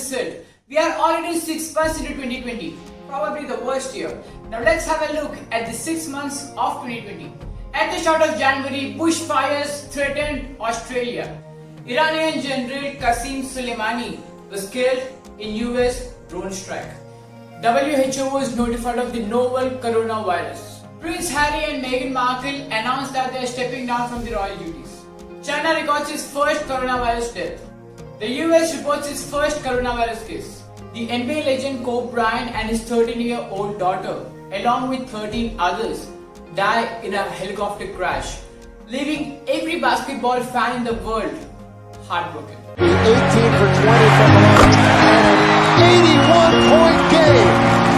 analysts said, we are already 6 months into 2020, probably the worst year. Now let's have a look at the 6 months of 2020. At the start of January, bushfires threatened Australia. Iranian General Qasem Soleimani was killed in US drone strike. WHO was notified of the novel coronavirus. Prince Harry and Meghan Markle announced that they are stepping down from the royal duties. China records its first coronavirus death. The US reports its first coronavirus case. The NBA legend Kobe Bryant and his 13-year-old daughter, along with 13 others, die in a helicopter crash, leaving every basketball fan in the world heartbroken. 18 for 20 from the line and an 81-point game.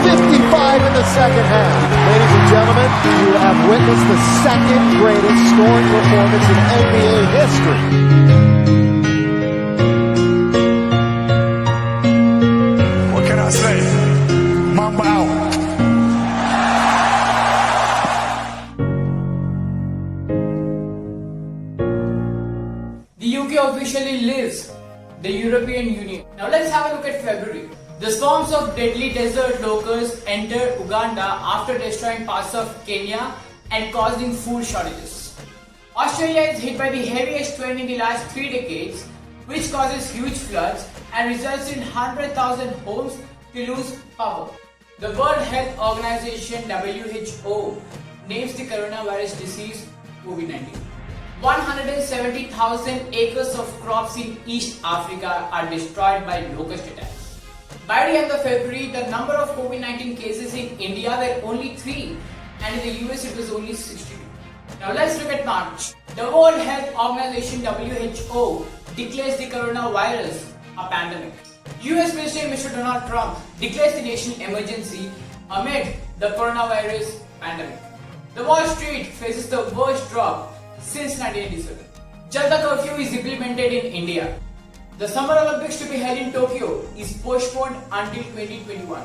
55 in the second half. Ladies and gentlemen, you have witnessed the second greatest scoring performance in NBA history. What can I say? Mamba out. The UK officially leaves the European Union. Now let's have a look at February. The swarms of deadly desert locusts entered Uganda after destroying parts of Kenya and causing food shortages. Australia is hit by the heaviest rain in the last 3 decades, which causes huge floods and results in 100,000 homes to lose power. The World Health Organization WHO names the coronavirus disease COVID-19. 170,000 acres of crops in East Africa are destroyed by locust attacks. By the end of February, the number of COVID-19 cases in India were only 3 and in the US it was only 62. Now let's look at March. The World Health Organization WHO declares the coronavirus a pandemic. US President Mr. Donald Trump declares the national emergency amid the coronavirus pandemic. The Wall Street faces the worst drop since 1987. Janata curfew is implemented in India. The Summer Olympics to be held in Tokyo is postponed until 2021.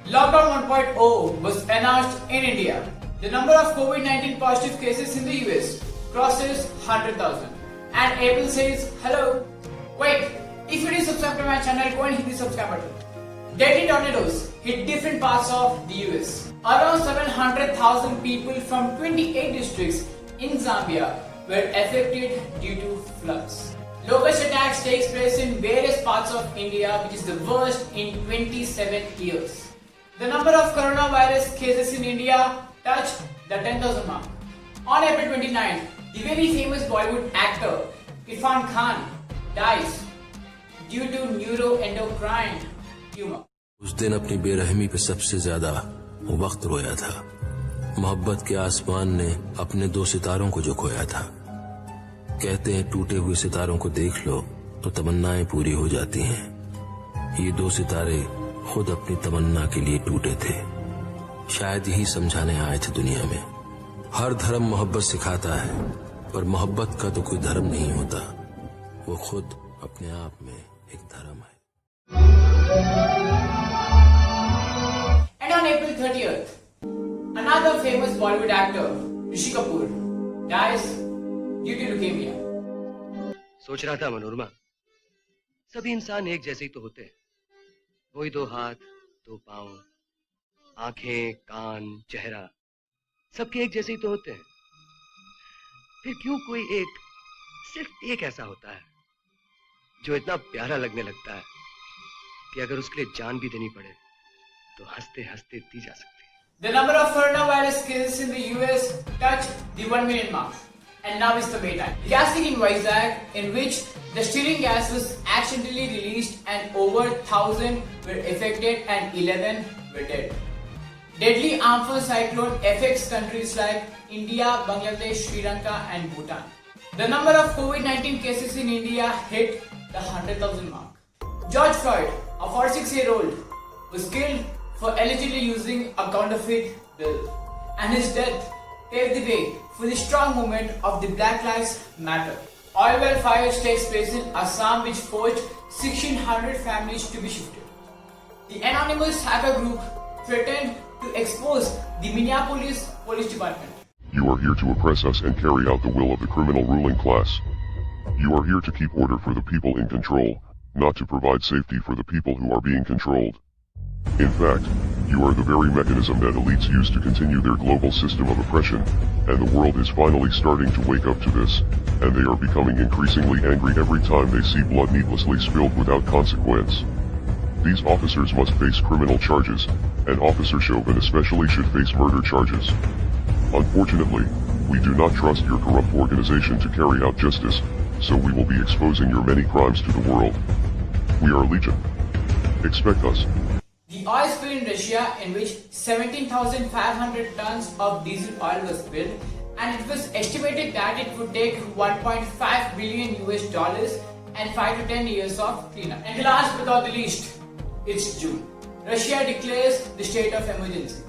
Lockdown 1.0 was announced in India. The number of COVID-19 positive cases in the US crosses 100,000. And Apple says, hello. Wait, if you didn't subscribe to my channel, go and hit the subscribe button. Deadly tornadoes hit different parts of the US. Around 700,000 people from 28 districts in Zambia were affected due to floods. Locust attacks takes place in various parts of India, which is the worst in 27 years. The number of coronavirus cases in India touched the 10,000 mark. On April 29th, the very famous Bollywood actor Irfan Khan dies due to neuroendocrine tumor. उस दिन अपनी बेरहमी पे सबसे ज्यादा वक्त रोया था। मोहब्बत के आसमान ने अपने 2 सितारों को जो खोया था। कहते हैं टूटे हुए सितारों को देख लो तो तमन्नाएं पूरी हो जाती हैं। ये 2 सितारे खुद अपनी तमन्ना के लिए टूटे थे। शायद यही समझाने आए थे दुनिया में। हर धर्म मोहब्बत सिखाता है, पर मोहब्बत का तो कोई धर्म नहीं होता। वो खुद अपने आप में एक धर्म है। And on April 30th, another famous Bollywood actor, Rishi Kapoor, dies due to leukemia. सोच रहा था मनोरमा, सभी इंसान एक जैसे ही तो होते हैं। वही 2 हाथ, 2 पांव, आंखें, कान, चेहरा, सबके एक जैसे ही तो होते हैं। फिर क्यों कोई एक, सिर्फ एक ऐसा होता है जो इतना प्यारा लगने लगता है कि अगर उसके लिए जान भी देनी पड़े तो हंसते हंसते दी जा सकती है। The number of coronavirus cases in the US touched the 1 million mark. And now is the Maytime. The gas leak in Vizag, in which the stearin gas was accidentally released and over 1,000 were affected and 11 were dead. Deadly Amphan cyclone affects countries like India, Bangladesh, Sri Lanka and Bhutan. The number of COVID-19 cases in India hit the 100,000 mark. George Floyd, a 46-year-old, was killed for allegedly using a counterfeit bill, and his death paved the way for the strong movement of the Black Lives Matter. Oil well fires takes place in Assam, which forced 1,600 families to be shifted. The anonymous hacker group threatened to expose the Minneapolis Police Department. You are here to oppress us and carry out the will of the criminal ruling class. You are here to keep order for the people in control, not to provide safety for the people who are being controlled. In fact, you are the very mechanism that elites use to continue their global system of oppression, and the world is finally starting to wake up to this, and they are becoming increasingly angry every time they see blood needlessly spilled without consequence. These officers must face criminal charges, and Officer Chauvin especially should face murder charges. Unfortunately, we do not trust your corrupt organization to carry out justice, so we will be exposing your many crimes to the world. We are Legion. Expect us. The oil spill in Russia, in which 17,500 tons of diesel oil was spilled, and it was estimated that it would take 1.5 billion US dollars and 5 to 10 years of cleanup. And last but not the least, it's June. Russia declares the state of emergency.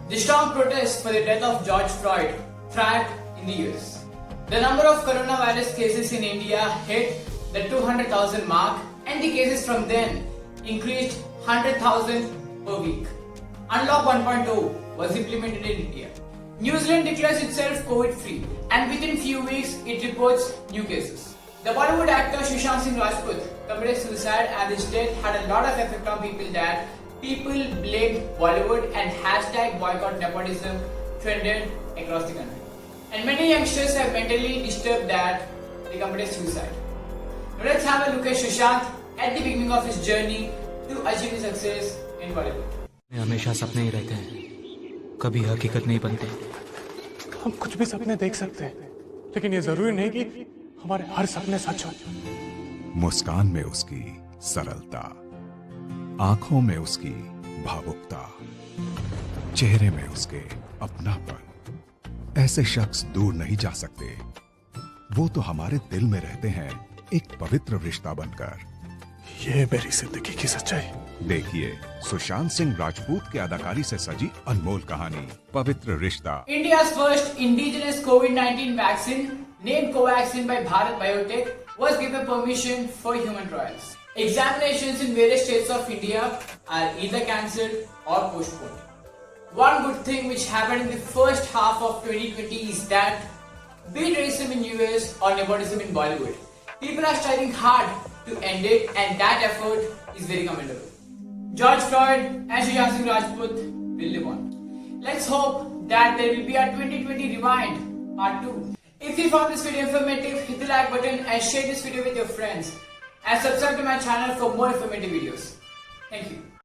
The strong protests for the death of George Floyd thrived in the US. The number of coronavirus cases in India hit the 200,000 mark, and the cases from then increased 100,000 per week. Unlock 1.0 was implemented in India. New Zealand declares itself COVID-free, and within few weeks it reports new cases. The Bollywood actor Sushant Singh Rajput committed suicide, and his death had a lot of effect on people that people blamed Bollywood, and hashtag boycott nepotism trended across the country. And many youngsters are mentally disturbed that they committed suicide. Now let's have a look at Sushant at the beginning of his journey to achieve success in Bollywood. हमेशा सपने ही रहते हैं, कभी हकीकत नहीं बनते। हम कुछ भी सपने देख सकते हैं, लेकिन ये जरूरी नहीं कि हमारे हर सपने सच हो। मुस्कान में उसकी सरलता, आंखों में उसकी भावुकता, चेहरे में उसके अपनापन। ऐसे शख्स दूर नहीं जा सकते। वो तो हमारे दिल में रहते हैं, एक पवित्र रिश्ता बनकर। ये मेरी जिंदगी की सच्चाई। देखिए सुशांत सिंह राजपूत की अदाकारी से सजी अनमोल कहानी पवित्र रिश्ता। India's first indigenous COVID-19 vaccine, named Covaxin by Bharat Biotech, was given permission for human trials. Examinations in various states of India are either cancelled or postponed. One good thing which happened in the first half of 2020 is that, be it racism in US or nepotism in Bollywood, people are striving hard to end it, and that effort is very commendable. George Floyd and Sushant Singh Rajput will live on. Let's hope that there will be a 2020 Rewind Part 2. If you found this video informative, hit the like button and share this video with your friends. And subscribe to my channel for more informative videos. Thank you.